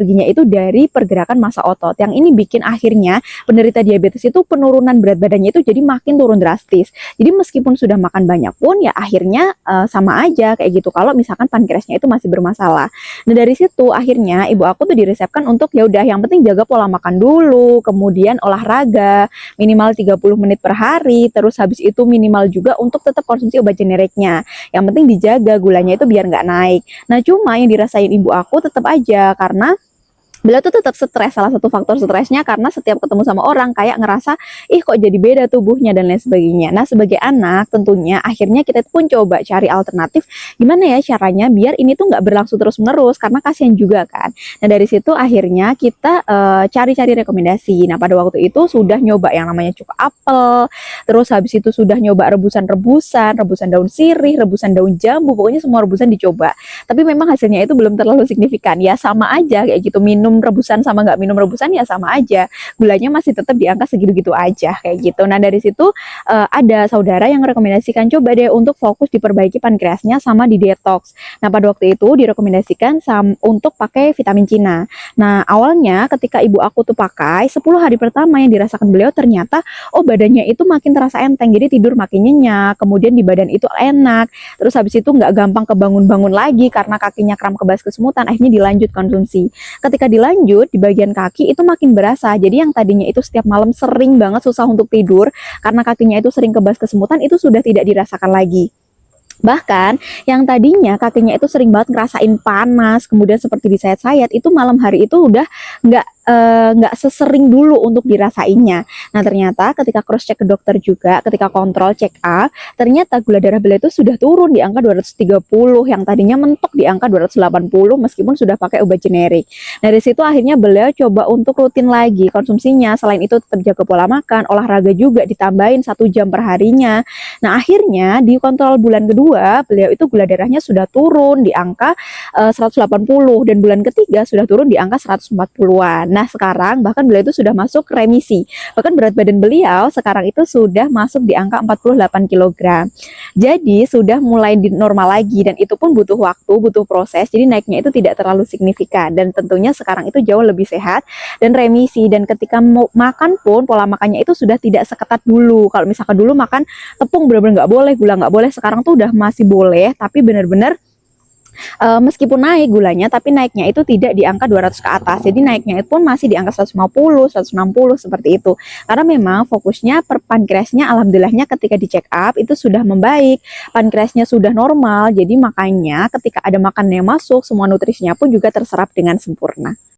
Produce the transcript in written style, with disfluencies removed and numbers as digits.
energinya itu dari pergerakan massa otot. Yang ini bikin akhirnya penderita diabetes itu penurunan berat badannya itu jadi makin turun drastis. Jadi meskipun sudah makan banyak pun ya akhirnya sama aja kayak gitu kalau misalkan pankreasnya itu masih bermasalah. Nah dari situ akhirnya ibu aku tuh diresepkan untuk ya udah yang penting jaga pola makan dulu, kemudian olahraga minimal 30 menit per hari, terus habis itu minimal juga untuk tetap konsumsi obat generiknya. Yang penting dijaga gulanya itu biar nggak naik. Nah cuma yang dirasain ibu aku tetap aja karena beliau tuh tetap stres. Salah satu faktor stresnya karena setiap ketemu sama orang kayak ngerasa ih kok jadi beda tubuhnya dan lain sebagainya. Nah sebagai anak tentunya akhirnya kita pun coba cari alternatif gimana ya caranya biar ini tuh nggak berlangsung terus menerus karena kasihan juga kan. Nah dari situ akhirnya kita cari-cari rekomendasi. Nah pada waktu itu sudah nyoba yang namanya cuka apel, terus habis itu sudah nyoba rebusan daun sirih, rebusan daun jambu, pokoknya semua rebusan dicoba. Tapi memang hasilnya itu belum terlalu signifikan, ya sama aja kayak gitu, minum rebusan sama nggak minum rebusan ya sama aja, gulanya masih tetap di angka segitu-gitu aja kayak gitu. Nah dari situ ada saudara yang merekomendasikan coba deh untuk fokus diperbaiki pankreasnya sama di detox. Nah pada waktu itu direkomendasikan untuk pakai vitamin Cina. Nah awalnya ketika ibu aku tuh pakai 10 hari pertama yang dirasakan beliau ternyata oh badannya itu makin terasa enteng, jadi tidur makin nyenyak, kemudian di badan itu enak, terus habis itu nggak gampang kebangun-bangun lagi karena kakinya kram kebas kesemutan, akhirnya dilanjut konsumsi. Ketika dilanjut di bagian kaki itu makin berasa, jadi yang tadinya itu setiap malam sering banget susah untuk tidur karena kakinya itu sering kebas kesemutan itu sudah tidak dirasakan lagi. Bahkan yang tadinya kakinya itu sering banget ngerasain panas, kemudian seperti disayat-sayat, itu malam hari itu udah nggak sesering dulu untuk dirasainnya. Nah ternyata ketika cross check ke dokter juga, ketika kontrol check up, ternyata gula darah beliau itu sudah turun di angka 230, yang tadinya mentok di angka 280 meskipun sudah pakai obat generik. Nah dari situ akhirnya beliau coba untuk rutin lagi konsumsinya. Selain itu tetap jaga pola makan, olahraga juga ditambahin 1 jam per harinya. Nah akhirnya di kontrol bulan kedua beliau itu gula darahnya sudah turun di angka 180 dan bulan ketiga sudah turun di angka 140-an. Nah sekarang bahkan beliau itu sudah masuk remisi. Bahkan berat badan beliau sekarang itu sudah masuk di angka 48 kg. Jadi sudah mulai di normal lagi dan itu pun butuh waktu, butuh proses. Jadi naiknya itu tidak terlalu signifikan dan tentunya sekarang itu jauh lebih sehat dan remisi. Dan ketika mau makan pun pola makannya itu sudah tidak seketat dulu. Kalau misalkan dulu makan tepung benar-benar nggak boleh, gula nggak boleh, sekarang tuh udah masih boleh tapi benar-benar meskipun naik gulanya, tapi naiknya itu tidak di angka 200 ke atas. Jadi naiknya itu pun masih di angka 150, 160 seperti itu. Karena memang fokusnya per pankreasnya alhamdulillahnya ketika di check up itu sudah membaik. Pankreasnya sudah normal. Jadi makanya ketika ada makanan yang masuk, semua nutrisinya pun juga terserap dengan sempurna.